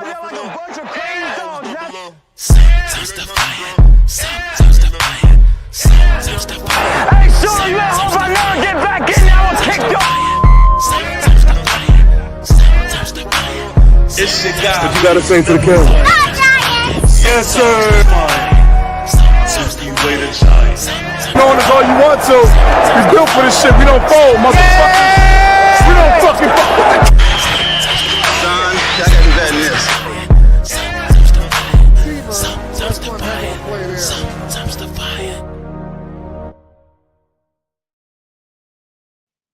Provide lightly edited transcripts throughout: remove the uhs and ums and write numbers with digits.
there like a bunch of crazy dogs. Sometimes defiant, sometimes defiant, sometimes defiant. Hey, Sean, you at home right now? Get back in there. I will kick you. Sometimes defiant, sometimes defiant. It's your guy. What you gotta say to the camera? Yes, sir. TPWAY the giant. Knowing is all you want to. He's built for this shit. We don't fold, motherfucker. We don't fucking fold. Son, y'all gotta do that in this. Sometimes defiant, sometimes defiant.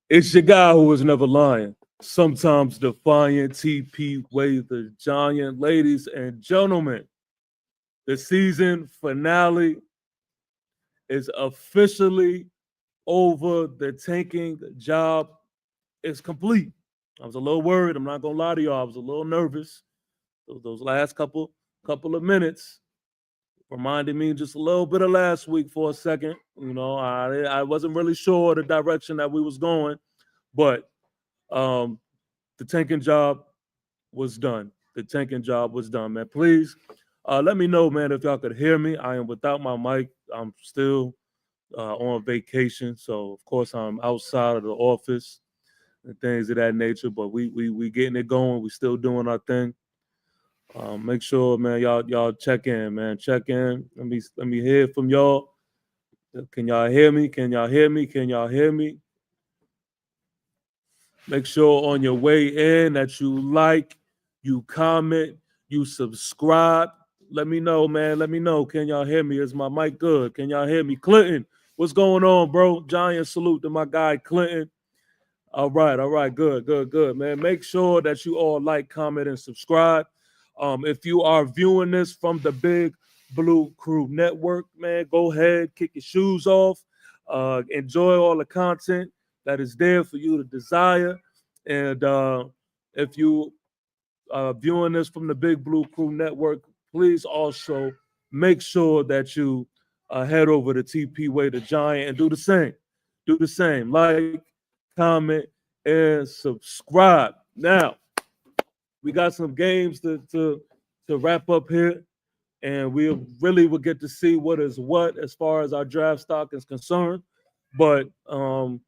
It's your guy who was never lying. Sometimes defiant. TPWAY the giant. Ladies and gentlemen, the season finale is officially over. The tanking job is complete. I was a little worried. I'm not gonna lie to y'all. I was a little nervous. Those last couple of minutes reminded me just a little bit of last week for a second. You know, I wasn't really sure the direction that we was going, but the tanking job was done. The tanking job was done, man. Please let me know, man, if y'all could hear me. I am without my mic. I'm still on vacation, so of course I'm outside of the office and things of that nature. But we getting it going. We still doing our thing. Make sure, man, y'all check in, man. Check in. Let me hear from y'all. Can y'all hear me? Can y'all hear me? Can y'all hear me? Make sure on your way in that you like, you comment, you subscribe. Let me know, man. Let me know. Can y'all hear me? Is my mic good? Can y'all hear me? Clinton, what's going on, bro? Giant salute to my guy, Clinton. All right. Good, man. Make sure that you all like, comment, and subscribe. If you are viewing this from the Big Blue Crew Network, man, go ahead, kick your shoes off. Enjoy all the content that is there for you to desire. And if you are viewing this from the Big Blue Crew Network, please also make sure that you head over to TPWAY the Giant and do the same. Do the same. Like, comment, and subscribe. Now, we got some games to wrap up here, and we really will get to see what is what as far as our draft stock is concerned. But I'm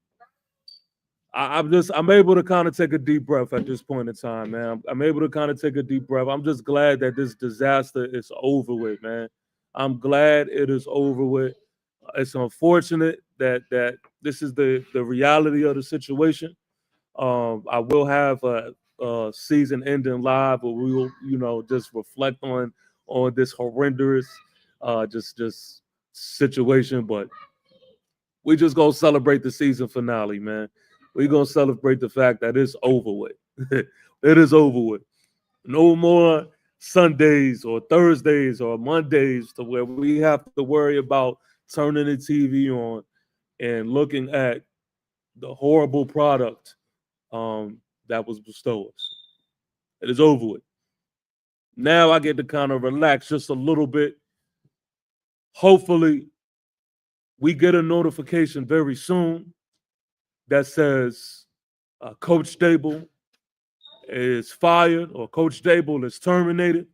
able to kind of take a deep breath at this point in time, man. I'm able to kind of take a deep breath. I'm just glad that this disaster is over with, man. I'm glad it is over with. It's unfortunate that this is the reality of the situation. I will have a season ending live where we will, just reflect on this horrendous just situation. But we just gonna celebrate the season finale, man. We're gonna celebrate the fact that it's over with. It is over with. No more Sundays or Thursdays or Mondays to where we have to worry about turning the TV on and looking at the horrible product that was bestowed. It is over with. Now I get to kind of relax just a little bit. Hopefully, we get a notification very soon that says Coach Dable is fired or Coach Dable is terminated.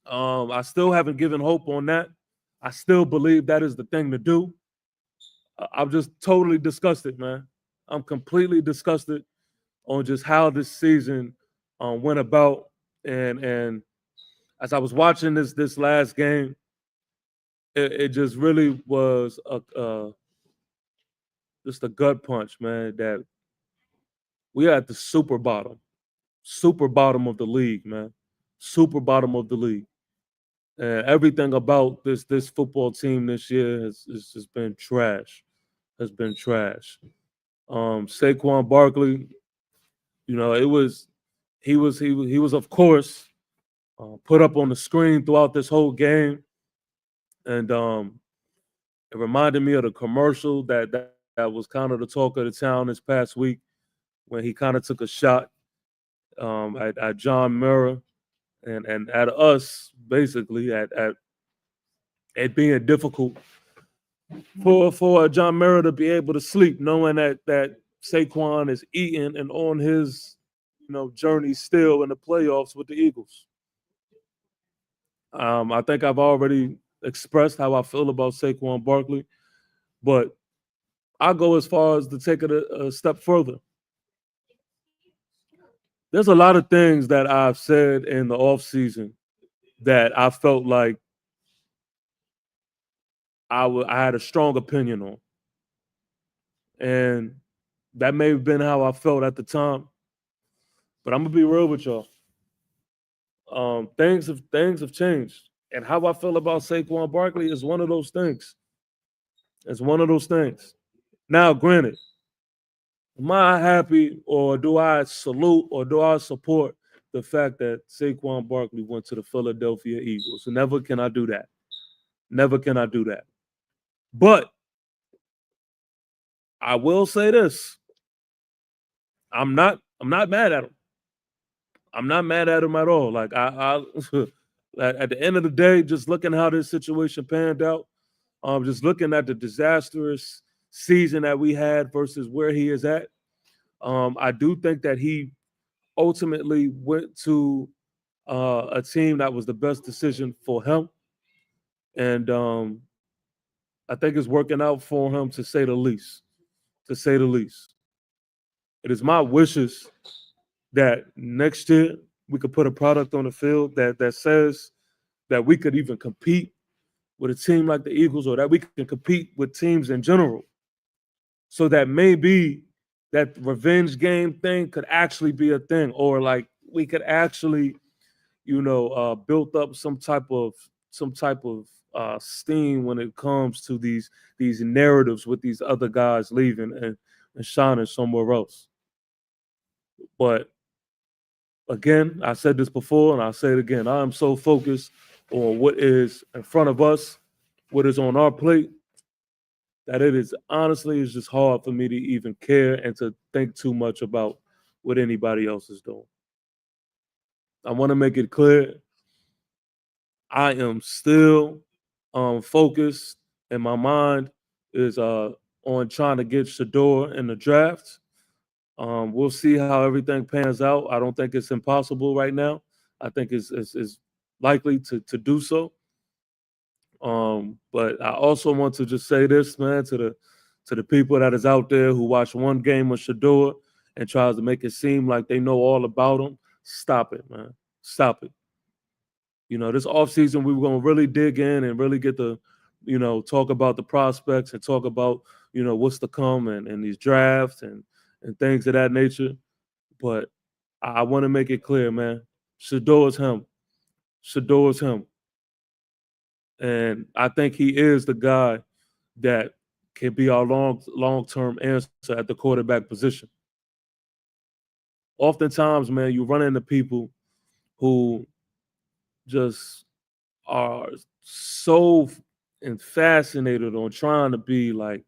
I still haven't given hope on that. I still believe that is the thing to do. I'm just totally disgusted, man. I'm completely disgusted on just how this season went about. And as I was watching this last game, it just really was just a gut punch, man, that we are at the super bottom of the league, man. Super bottom of the league. And everything about this football team this year has been trash. Has been trash. Saquon Barkley, he was of course put up on the screen throughout this whole game, and it reminded me of the commercial that was kind of the talk of the town this past week when he kind of took a shot at John Murrah and at us, basically at being difficult for John Murrah to be able to sleep, knowing that Saquon is eating and on his journey still in the playoffs with the Eagles. I think I've already expressed how I feel about Saquon Barkley, but I'll go as far as to take it a step further. There's a lot of things that I've said in the offseason that I felt like I had a strong opinion on. And that may have been how I felt at the time. But I'm gonna be real with y'all. Things have changed. And how I feel about Saquon Barkley is one of those things. It's one of those things. Now, granted, am I happy or do I salute or do I support the fact that Saquon Barkley went to the Philadelphia Eagles? Never can I do that. Never can I do that. But I will say this. I'm not mad at him. I'm not mad at him at all. Like I at the end of the day, just looking how this situation panned out, just looking at the disastrous season that we had versus where he is at, I do think that he ultimately went to a team that was the best decision for him, and I think it's working out for him to say the least. To say the least, it is my wishes that next year we could put a product on the field that says that we could even compete with a team like the Eagles, or that we can compete with teams in general. So that maybe that revenge game thing could actually be a thing, or like we could actually, build up some type of steam when it comes to these narratives with these other guys leaving and shining somewhere else. But again, I said this before and I'll say it again. I am so focused on what is in front of us, what is on our plate, that it is honestly it's just hard for me to even care and to think too much about what anybody else is doing. I want to make it clear I am still focused, and my mind is on trying to get Shador in the draft. We'll see how everything pans out. I don't think it's impossible right now. I think it's likely to do so. But I also want to just say this, man, to the people that is out there who watch one game of Shador and tries to make it seem like they know all about him. Stop it, man. Stop it. This offseason, we were going to really dig in and really get to, talk about the prospects and talk about, what's to come and these drafts and things of that nature. But I want to make it clear, man. Shador is him. Shador is him. And I think he is the guy that can be our long-term answer at the quarterback position. Oftentimes, man, you run into people who just are so fascinated on trying to be like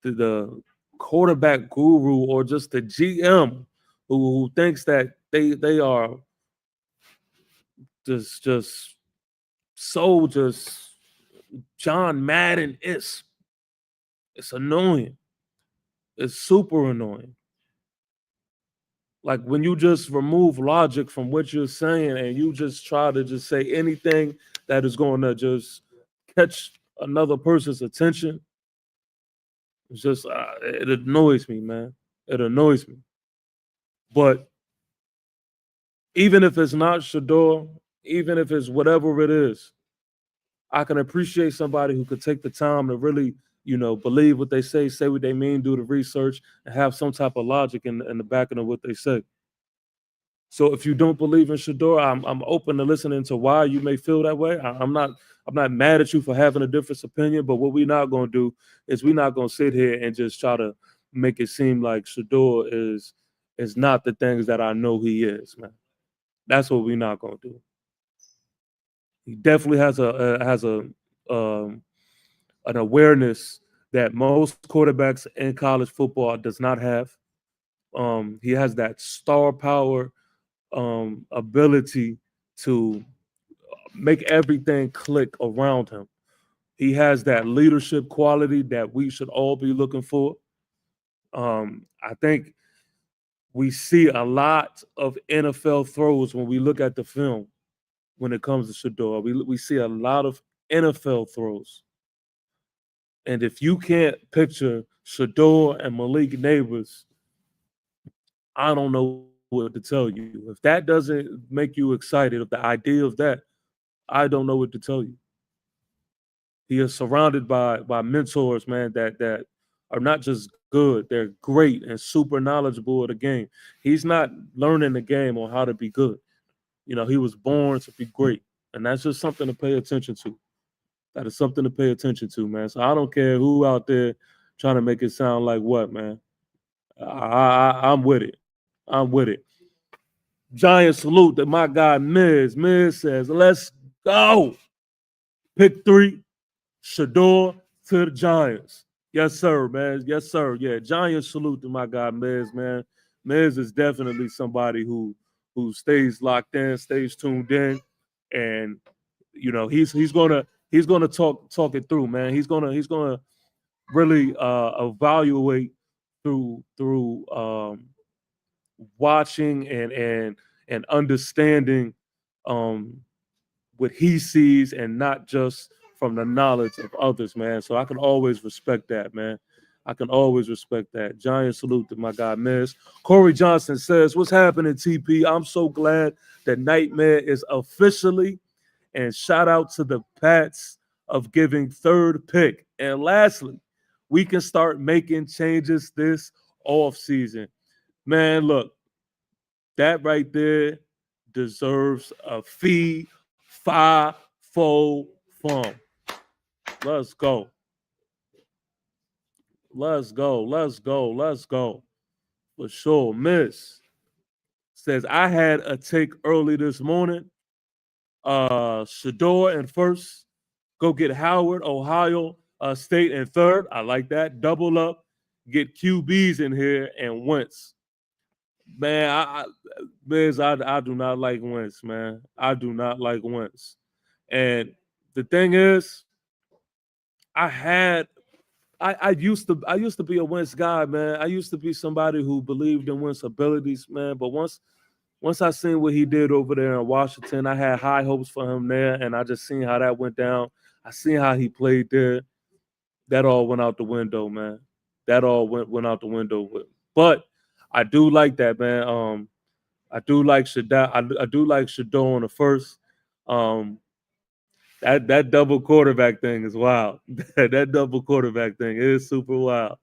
the quarterback guru or just the GM who thinks that they are just so just John Madden is. It's annoying. It's super annoying. Like when you just remove logic from what you're saying and you just try to just say anything that is going to just catch another person's attention. It's just, it annoys me, man. It annoys me. But even if it's not Shador, even if it's whatever it is, I can appreciate somebody who could take the time to really, believe what they say what they mean, do the research, and have some type of logic in the backing of what they say. So if you don't believe in Shador, I'm open to listening to why you may feel that way. I'm not mad at you for having a different opinion, but what we're not going to do is we're not going to sit here and just try to make it seem like Shador is not the things that I know he is, man. That's what we're not going to do. He definitely has an awareness that most quarterbacks in college football does not have. He has that star power ability to make everything click around him. He has that leadership quality that we should all be looking for. I think we see a lot of NFL throws when we look at the film when it comes to Shador. We see a lot of NFL throws. And if you can't picture Shador and Malik Neighbors, I don't know what to tell you. If that doesn't make you excited of the idea of that, I don't know what to tell you. He is surrounded by mentors, man, that are not just good, they're great and super knowledgeable of the game. He's not learning the game on how to be good. You know, he was born to be great. And that's just something to pay attention to. That is something to pay attention to, man. So I don't care who out there trying to make it sound like what, man. I'm with it. I'm with it. Giant salute to my guy Miz. Miz says, let's go. Pick 3, Shador to the Giants. Yes, sir, man. Yes, sir. Yeah, giant salute to my guy Miz, man. Miz is definitely somebody who stays locked in, stays tuned in, and you know he's gonna talk it through, man. He's gonna really evaluate through watching and understanding what he sees and not just from the knowledge of others, man. So I can always respect that, man. I can always respect that. Giant salute to my guy, Miz. Corey Johnson says, what's happening, TP? I'm so glad that Nightmare is officially, and shout out to the Pats of giving 3rd pick. And lastly, we can start making changes this offseason. Man, look, that right there deserves a fee, 5-fold fum. Let's go. Let's go. Let's go. Let's go. For sure. Miss says, I had a take early this morning. Shador in 1st. Go get Howard, Ohio State in 3rd. I like that. Double up. Get QBs in here and Wentz. Man, I do not like Wentz, man. I do not like Wentz. And the thing is, I used to be a Wentz guy, man. I used to be somebody who believed in Wentz abilities, man. But once I seen what he did over there in Washington, I had high hopes for him there, and I just seen how that went down. I seen how he played there. That all went out the window, man. That all went out the window. But I do like that, man. I do like Shador. I do like Shador in the 1st. That double quarterback thing is wild. That double quarterback thing is super wild.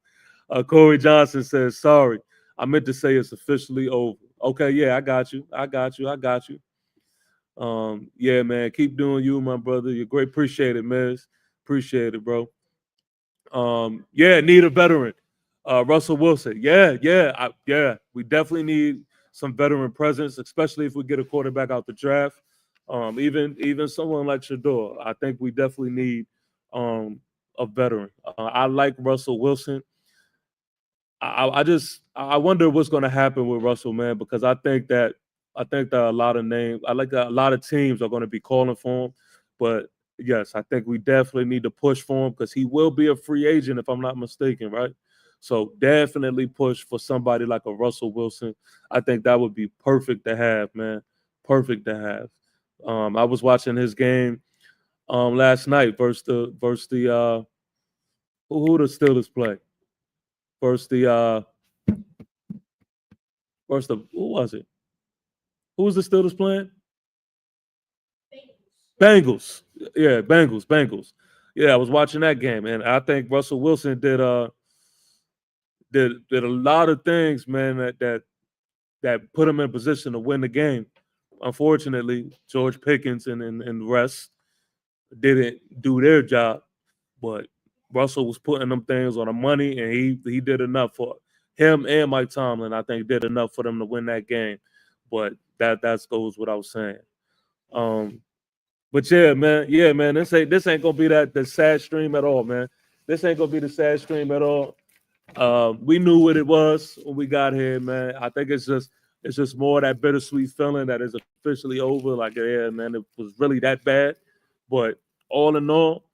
Corey Johnson says, sorry, I meant to say it's officially over. Okay, yeah, I got you. Yeah, man, keep doing you, my brother. You're great. Appreciate it, Miz. Appreciate it, bro. Yeah, need a veteran. Russell Wilson. Yeah. We definitely need some veteran presence, especially if we get a quarterback out the draft. Even someone like Shador. I think we definitely need a veteran. I like Russell Wilson. I wonder what's going to happen with Russell, man, because I think that a lot of teams are going to be calling for him, but yes, I think we definitely need to push for him because he will be a free agent if I'm not mistaken, right? So definitely push for somebody like a Russell Wilson. I think that would be perfect to have, man. Perfect to have. I was watching his game last night versus the who the Steelers play? Versus the who was it? Who was the Steelers playing? Bengals. Yeah, Bengals. Yeah, I was watching that game, and I think Russell Wilson did a lot of things, man, that put him in position to win the game. Unfortunately, George Pickens and the rest didn't do their job, but Russell was putting them things on the money, and he did enough for him and Mike Tomlin. I think did enough for them to win that game. But that goes what I was saying. But yeah, man, this ain't gonna be the sad stream at all, man. This ain't gonna be the sad stream at all. We knew what it was when we got here, man. I think it's just more of that bittersweet feeling that is officially over. Like, yeah, man, it was really that bad. But all in all,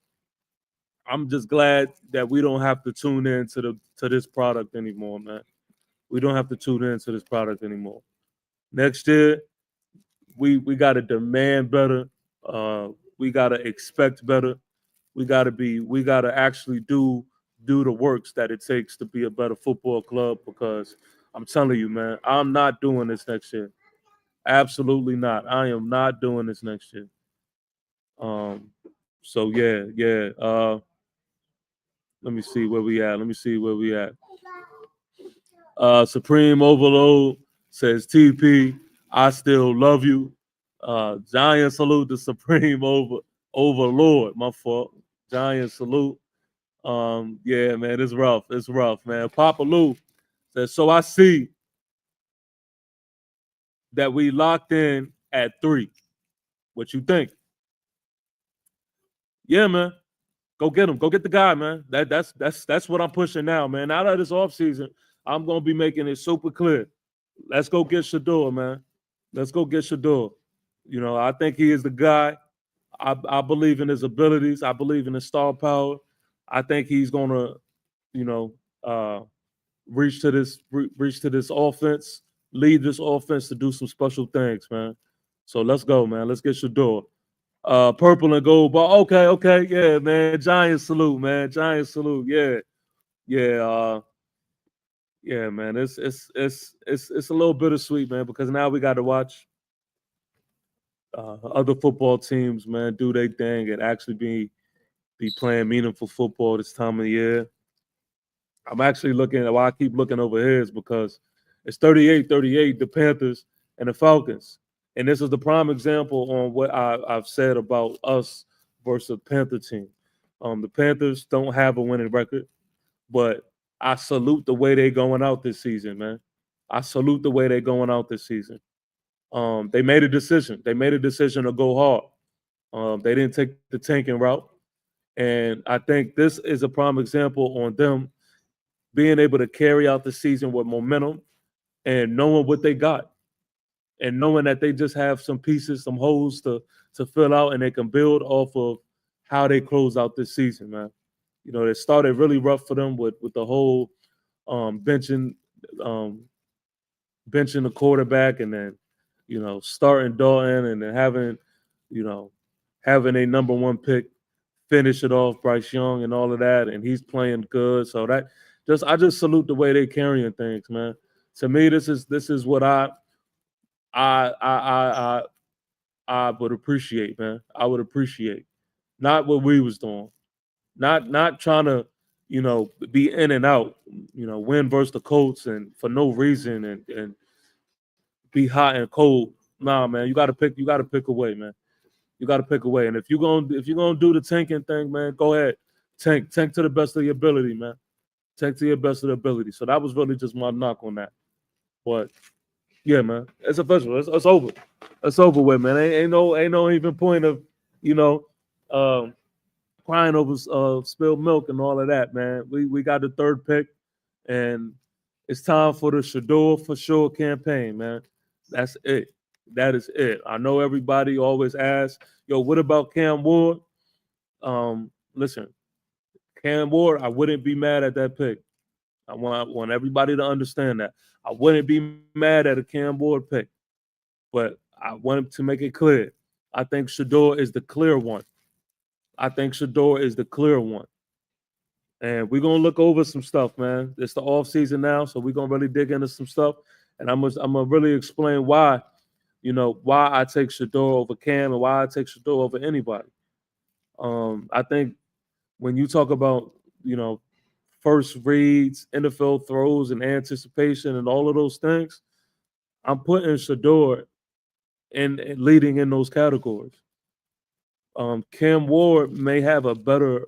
I'm just glad that we don't have to tune in to this product anymore, man. We don't have to tune in to this product anymore. Next year, we got to demand better. We got to expect better. We got to actually do the works that it takes to be a better football club, because I'm telling you, man, I'm not doing this next year. Absolutely not. I am not doing this next year. So yeah. Let me see where we at. Supreme Overload says, TP, I still love you. Giant salute to Supreme Overlord. My fault. Giant salute. Yeah, man, it's rough. It's rough, man. Papa Lou says, so I see that we locked in at 3. What you think? Yeah, man. Go get him. Go get the guy, man. That's what I'm pushing now, man. Now that it's off season, I'm gonna be making it super clear. Let's go get Shador, man. Let's go get Shador. You know, I think he is the guy. I believe in his abilities. I believe in his star power. I think he's gonna, you know, reach to this offense, lead this offense to do some special things, man. So let's go, man. Let's get Shador. Purple and gold ball. Okay, yeah, man. Giant salute, man. Giant salute. Yeah. Yeah, man. It's a little bittersweet, man, because now we got to watch other football teams, man, do their thing and actually be playing meaningful football this time of the year. I'm actually looking at why I keep looking over here is because it's 38-38, the Panthers and the Falcons. And this is the prime example on what I've said about us versus the Panther team. The Panthers don't have a winning record, but I salute the way they're going out this season, man. I salute the way they're going out this season. They made a decision. They made a decision to go hard. They didn't take the tanking route. And I think this is a prime example on them being able to carry out the season with momentum and knowing what they got and knowing that they just have some pieces, some holes to fill out, and they can build off of how they close out this season, man. You know, it started really rough for them with the whole benching the quarterback, and then, you know, starting Dalton, and then having a number 1 pick finish it off, Bryce Young and all of that, and he's playing good. So I just salute the way they carrying things, man. To me, this is what I would appreciate, man. I would appreciate, not what we was doing, not trying to, you know, be in and out, you know, win versus the Colts and for no reason and be hot and cold. Nah, man, you got to pick away, man. You got to pick away. And if you're gonna do the tanking thing, man, go ahead, tank to the best of your ability, man. Tank to your best of the ability. So that was really just my knock on that. But yeah, man, it's official. It's over. It's over with, man. Ain't no even point of, you know, crying over spilled milk and all of that, man. We got the 3rd pick, and it's time for the Shador for sure campaign, man. That's it. That is it. I know everybody always asks, yo, what about Cam Ward? Listen, Cam Ward, I wouldn't be mad at that pick. I want everybody to understand that. I wouldn't be mad at a Cam Ward pick, but I want to make it clear. I think Shador is the clear one. And we're going to look over some stuff, man. It's the off season now, so we're going to really dig into some stuff. And I'm going to really explain why, you know, why I take Shador over Cam and why I take Shador over anybody. I think when you talk about, you know, first reads, NFL throws, and anticipation and all of those things, I'm putting Shador in leading in those categories. Cam Ward may have a better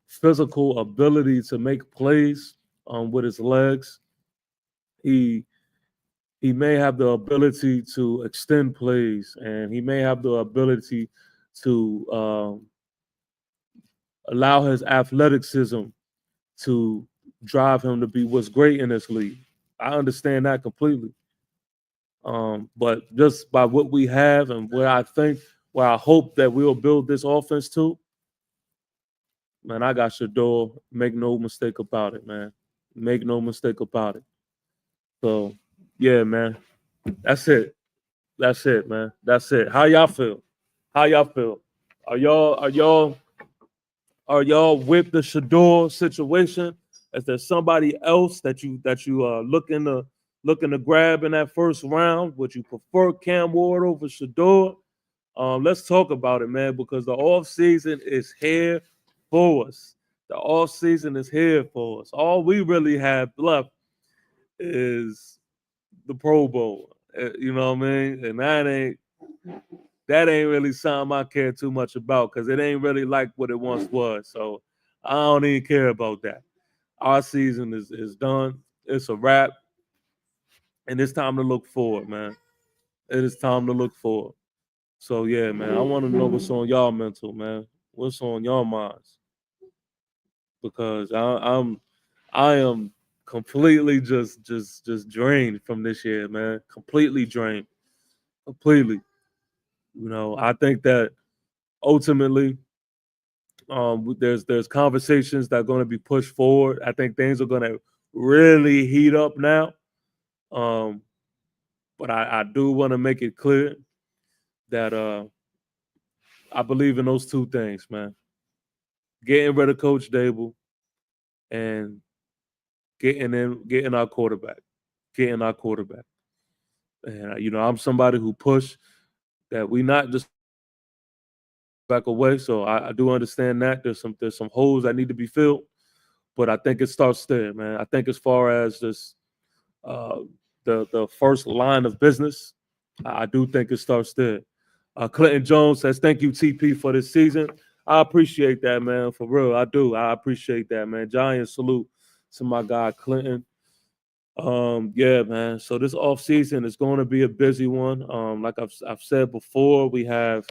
physical ability to make plays with his legs. He may have the ability to extend plays, and he may have the ability to allow his athleticism to drive him to be what's great in this league. I understand that completely. But just by what we have and where I hope that we'll build this offense to, man, I got Shador. Make no mistake about it, man. Make no mistake about it. So, yeah, man, that's it. That's it, man. That's it. How y'all feel? How y'all feel? Are y'all with the Shador situation? Is there somebody else that you looking to grab in that first round? Would you prefer Cam Ward over Shador? Let's talk about it, man, because the off season is here for us. The off season is here for us. All we really have left is the Pro Bowl. You know what I mean? And that ain't really something I care too much about because it ain't really like what it once was. So I don't even care about that. Our season is done. It's a wrap. And it's time to look forward, man. It is time to look forward. So yeah, man, I want to know what's on y'all mental, man. What's on y'all minds? Because I am completely just drained from this year, man. Completely drained. Completely. I think that ultimately there's conversations that are going to be pushed forward. I think things are going to really heat up now. But I do want to make it clear that I believe in those two things, man. Getting rid of Coach Dable and getting our quarterback. Getting our quarterback. And I'm somebody who pushed that we not just back away. So I do understand that there's some holes that need to be filled, but I think it starts there, man. I think as far as this the first line of business, I do think it starts there. Clinton Jones says, "Thank you, TP, for this season." I appreciate that, man. For real, I do. I appreciate that, man. Giant salute to my guy Clinton. Yeah, man. So this off season is going to be a busy one. Like I've said before, we have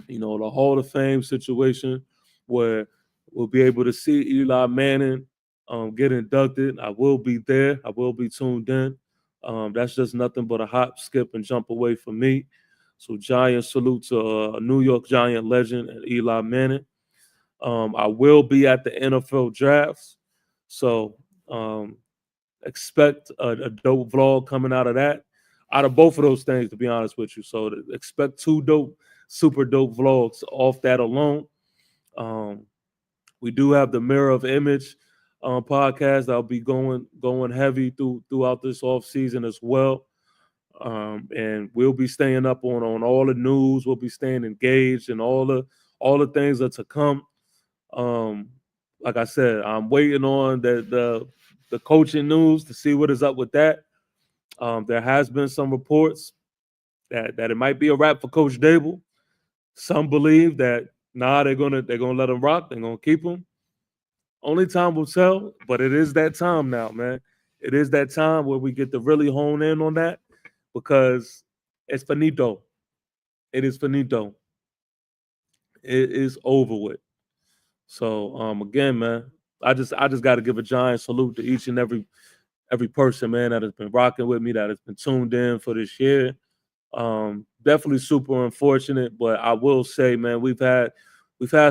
the Hall of Fame situation where we'll be able to see Eli Manning get inducted. I will be there. I will be tuned in. That's just nothing but a hop, skip, and jump away from me. So giant salute to a New York Giant legend and Eli Manning. I will be at the NFL drafts. So expect a dope vlog coming out of that. Out of both of those things, to be honest with you. So expect two super dope vlogs off that alone. We do have the Mirror of Image podcast that'll be going heavy throughout this off season as well. And we'll be staying up on all the news. We'll be staying engaged and all the things that to come. Like I said, I'm waiting on the coaching news to see what is up with that. There has been some reports that it might be a wrap for Coach Dable. Some believe that they're gonna let him rock. They're gonna keep him. Only time will tell, but it is that time now, man. It is that time where we get to really hone in on that because it's finito. It is finito. It is over with. So again, man, I just got to give a giant salute to each and every person, man, that has been rocking with me, that has been tuned in for this year. Definitely super unfortunate, but I will say, man, we've had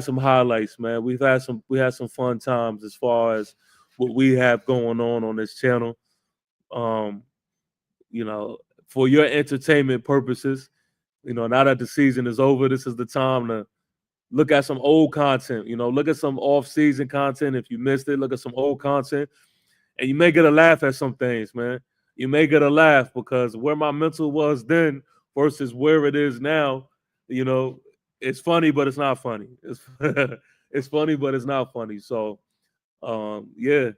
some highlights, man. We had some fun times as far as what we have going on this channel. For your entertainment purposes, now that the season is over, this is the time to look at some old content. Look at some off-season content. If you missed it, look at some old content. And you may get a laugh at some things, man. You may get a laugh because where my mental was then versus where it is now, it's funny, but it's not funny. It's funny, but it's not funny. So, yeah.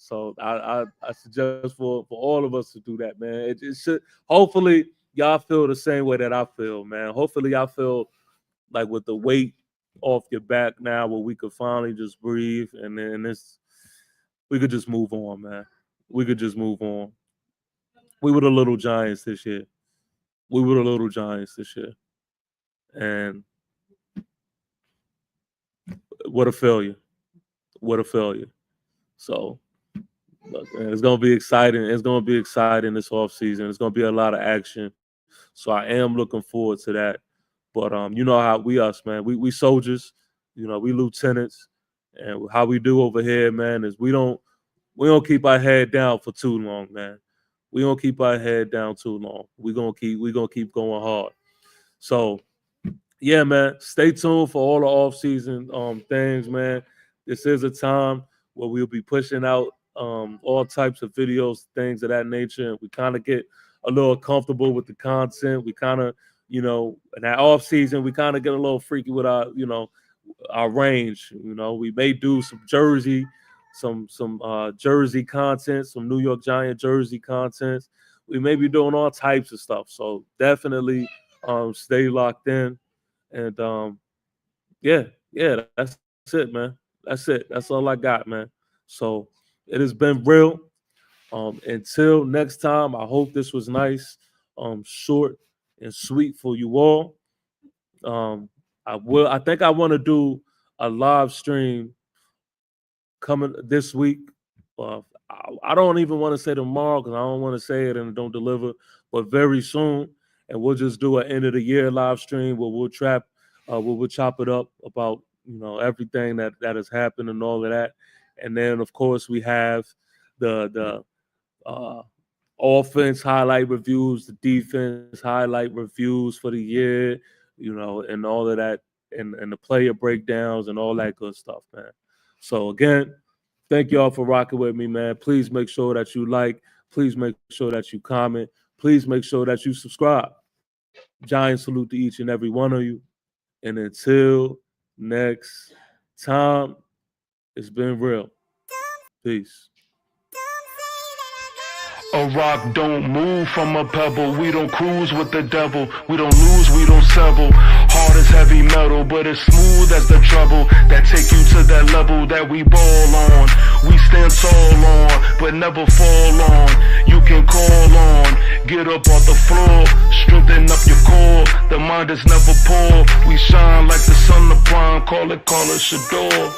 So I suggest for all of us to do that, man. It should. Hopefully, y'all feel the same way that I feel, man. Hopefully, y'all feel like with the weight off your back now, where we could finally just breathe, and then we could just move on, man. We could just move on. We were the little Giants this year. And what a failure. So look, man, it's gonna be exciting. It's gonna be exciting this offseason. It's gonna be a lot of action. So I am looking forward to that. But you know how we us, man. We soldiers, we lieutenants. And how we do over here, man, is we don't keep our head down for too long, man. we gonna keep our head down too long. We gonna keep going hard. So yeah, man, stay tuned for all the off-season things, man. This is a time where we'll be pushing out all types of videos, things of that nature. And we kind of get a little comfortable with the content. We kind of, in that off-season, we kind of get a little freaky with our, our range. We may do some jersey content, some New York Giant jersey content. We may be doing all types of stuff. So definitely stay locked in. And yeah, that's it, man. That's it. That's all I got, man. So it has been real. Until next time, I hope this was nice, short and sweet for you all. I think I want to do a live stream coming this week. I don't even want to say tomorrow because I don't want to say it and don't deliver, but very soon. And we'll just do an end of the year live stream where we'll chop it up about everything that has happened and all of that. And then of course we have the offense highlight reviews, the defense highlight reviews for the year, and all of that, and the player breakdowns and all that good stuff, man. So again, thank y'all for rocking with me, man. Please make sure that you like. Please make sure that you comment. Please make sure that you subscribe. Giant salute to each and every one of you. And until next time, it's been real. Peace. A rock don't move from a pebble. We don't cruise with the devil. We don't lose, we don't settle. Hard as heavy metal, but as smooth as the treble that take you to that level that we ball on. We stand tall on, but never fall on. You can call on, get up off the floor, strengthen up your core. The mind is never poor. We shine like the sun of prime. Call it Shador.